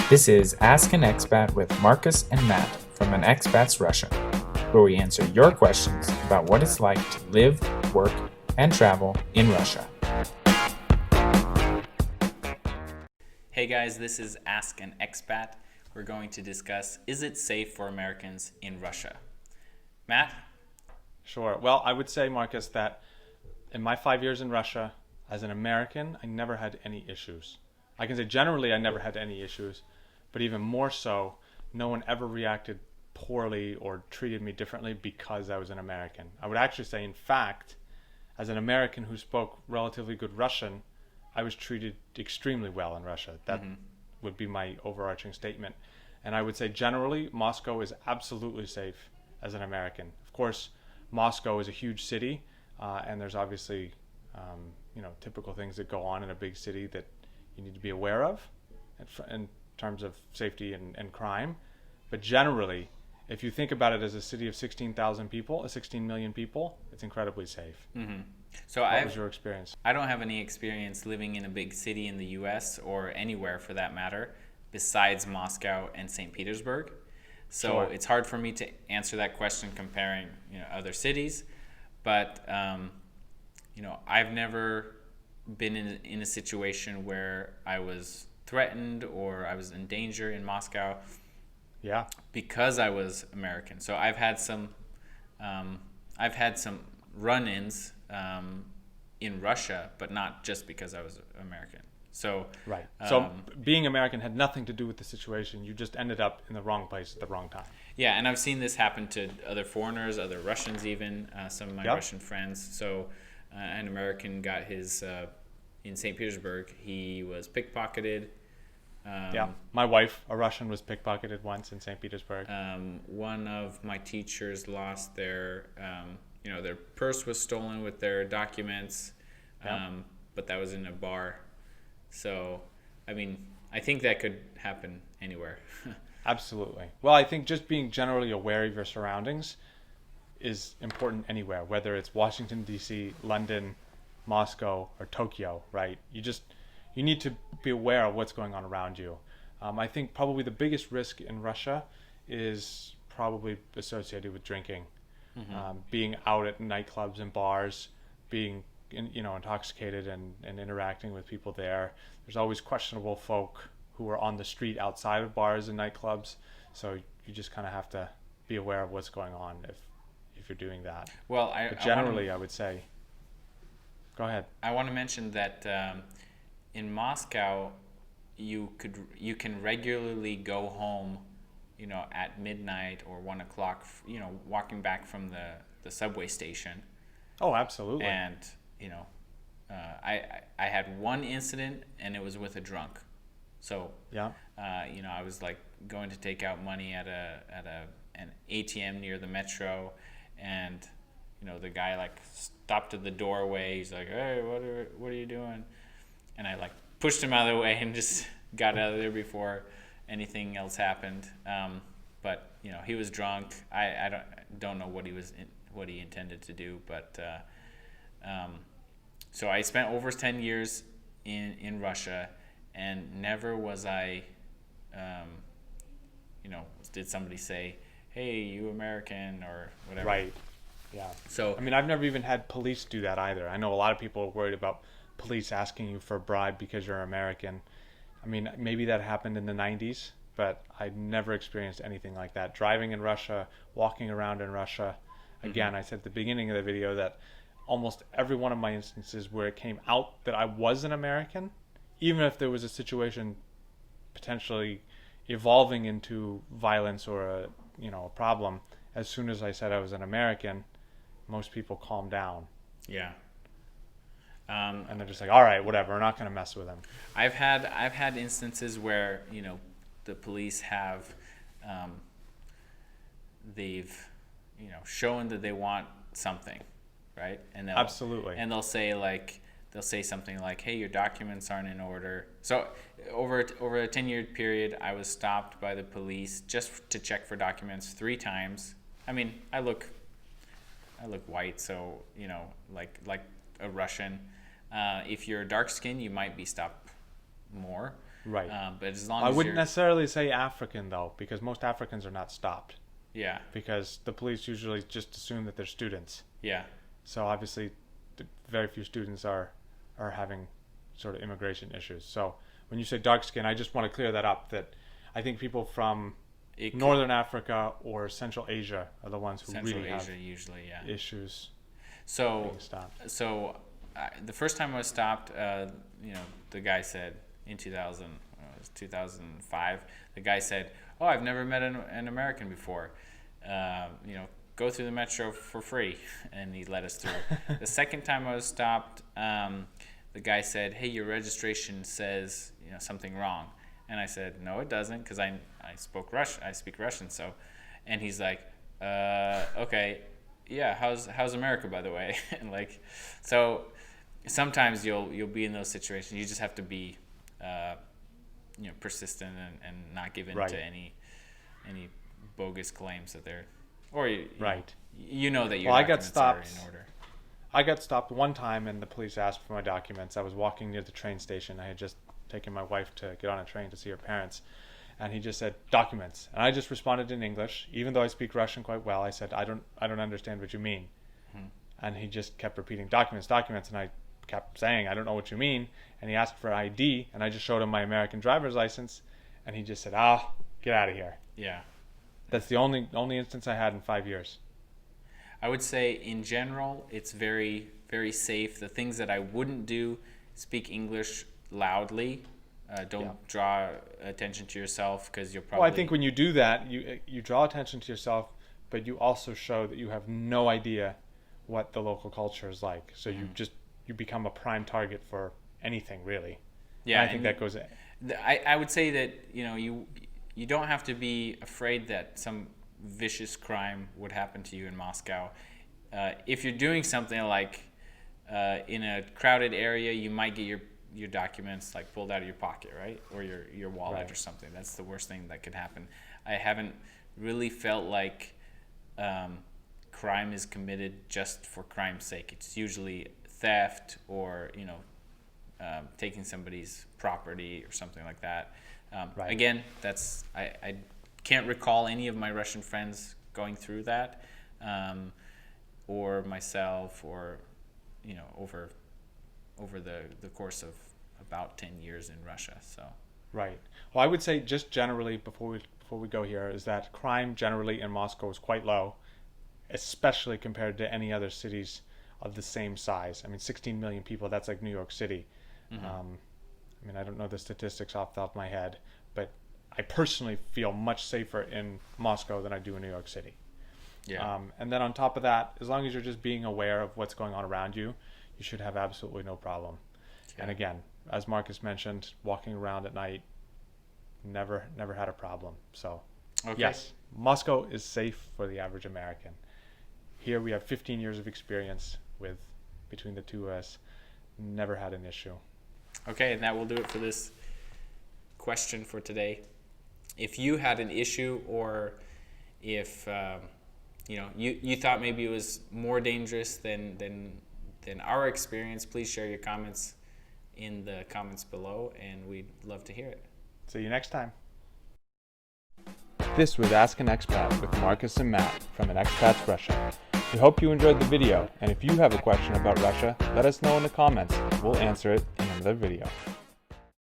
This is Ask an Expat with Marcus and Matt from An Expat's Russia, where we answer your questions about what it's like to live, work, and travel in Russia. Hey guys, this is Ask an Expat. We're going to discuss, is it safe for Americans in Russia? Matt? Sure. Well, I would say, Marcus, that in my 5 years in Russia, as an American, I never had any issues. I can say generally I never had any issues, but even more so, no one ever reacted poorly or treated me differently because I was an American. I would actually say, in fact, as an American who spoke relatively good Russian, I was treated extremely well in Russia. That would be my overarching statement. And I would say generally, Moscow is absolutely safe as an American. Of course, Moscow is a huge city, and there's obviously typical things that go on in a big city that you need to be aware of in terms of safety and crime. But generally, if you think about it as a city of 16,000 people, 16 million people, it's incredibly safe. Mm-hmm. So what was your experience? I don't have any experience living in a big city in the U.S. or anywhere for that matter, besides Moscow and St. Petersburg. So Sure. It's hard for me to answer that question comparing other cities. But I've never been in a situation where I was threatened or I was in danger in Moscow. Yeah. Because I was American. So I've had some run-ins in Russia, but not just because I was American. So Right. So being American had nothing to do with the situation. You just ended up in the wrong place at the wrong time. yeah, and I've seen this happen to other foreigners, other Russians even, some of my Yep. Russian friends. So an American got his, in St. Petersburg, he was pickpocketed. Yeah. My wife, a Russian, was pickpocketed once in St. Petersburg. One of my teachers lost their purse was stolen with their documents, Yep. but that was in a bar. So, I think that could happen anywhere. Absolutely. Well, I think just being generally aware of your surroundings is important anywhere, whether it's Washington, D.C., London, Moscow, or Tokyo, right? You need to be aware of what's going on around you. I think probably the biggest risk in Russia is probably associated with drinking. Being out at nightclubs and bars, being intoxicated and interacting with people there. There's always questionable folk who are on the street outside of bars and nightclubs. So you just kind of have to be aware of what's going on if you're doing that. Well, But generally, I would say, go ahead. I want to mention that in Moscow, you can regularly go home, at midnight or 1 o'clock, walking back from the subway station. Oh, absolutely. And I had one incident, and it was with a drunk. So Yeah. I was like going to take out money at an ATM near the metro, and the guy like stopped at the doorway. He's like, "Hey, what are you doing?" And I like pushed him out of the way and just got out of there before anything else happened. But he was drunk. I don't know what he intended to do, but so I spent over 10 years in Russia, and never was I did somebody say, "Hey, you American," or whatever. Right. Yeah. So I've never even had police do that either. I know a lot of people are worried about police asking you for a bribe because you're American. Maybe that happened in the 90s, but I never experienced anything like that. Driving in Russia, walking around in Russia. Again, I said at the beginning of the video that almost every one of my instances where it came out that I was an American, even if there was a situation potentially evolving into violence or a problem, as soon as I said I was an American, most people calmed down. yeah. And they're just like, all right, whatever, we're not going to mess with them. I've had instances where the police have they've shown that they want something, right? And Absolutely. And they'll say something like, "Hey, your documents aren't in order." So over a 10-year period, I was stopped by the police just to check for documents 3 times. I look white, so like a Russian. If you're dark skinned, you might be stopped more. Right. But as long I as wouldn't you're, necessarily say African though, because most Africans are not stopped. yeah, Because the police usually just assume that they're students. yeah, So obviously, very few students are having sort of immigration issues. So when you say dark skin, I just want to clear that up. That I think people from it could- Northern Africa or Central Asia are the ones who Central really Asia have usually, yeah. issues So being stopped. So the first time I was stopped, the guy said in 2000, it was 2005. The guy said, "Oh, I've never met an American before. Go through the metro for free," and he let us through. The second time I was stopped, the guy said, "Hey, your registration says something wrong," and I said, "No, it doesn't, because I speak Russian." So, and he's like, "Okay." Yeah, how's America, by the way? And so sometimes you'll be in those situations. You just have to be persistent and not give in Right. to any bogus claims that they're, or Right. you know that your Well, I got documents are stopped. in order. I got stopped one time and the police asked for my documents. I was walking near the train station. I had just taken my wife to get on a train to see her parents. And he just said, "Documents." And I just responded in English. Even though I speak Russian quite well, I said, I don't understand what you mean. And he just kept repeating, "Documents, documents." And I kept saying, "I don't know what you mean." And he asked for ID. And I just showed him my American driver's license. And he just said, "Get out of here." Yeah. That's the only instance I had in 5 years. I would say in general, it's very, very safe. The things that I wouldn't do: speak English loudly. Don't draw attention to yourself, because you'll probably. Well, I think when you do that, you draw attention to yourself, but you also show that you have no idea what the local culture is like. So you become a prime target for anything, really. Yeah, And I think that goes. I would say that you don't have to be afraid that some vicious crime would happen to you in Moscow. If you're doing something like in a crowded area, you might get your documents pulled out of your pocket, right, or your wallet, Right. or something. That's the worst thing that could happen. I haven't really felt like crime is committed just for crime's sake. It's usually theft or taking somebody's property or something like that. Right. Again, I can't recall any of my Russian friends going through that, or myself, or over the course of about 10 years in Russia. So Right. Well, I would say just generally before we go here is that crime generally in Moscow is quite low, especially compared to any other cities of the same size. I mean, 16 million people, that's like New York City. I mean, I don't know the statistics off the top of my head, but I personally feel much safer in Moscow than I do in New York City. yeah. And then on top of that, as long as you're just being aware of what's going on around you, you should have absolutely no problem. Okay. And again, as Marcus mentioned, walking around at night, never had a problem. So Okay. yes, Moscow is safe for the average American. Here we have 15 years of experience between the two of us, never had an issue. Okay, and that will do it for this question for today. If you had an issue, or if you thought maybe it was more dangerous than our experience, please share your comments in the comments below, and we'd love to hear it. See you next time. This was Ask an Expat with Marcus and Matt from An Expat's Russia. We hope you enjoyed the video, and if you have a question about Russia, let us know in the comments. We'll answer it in another video.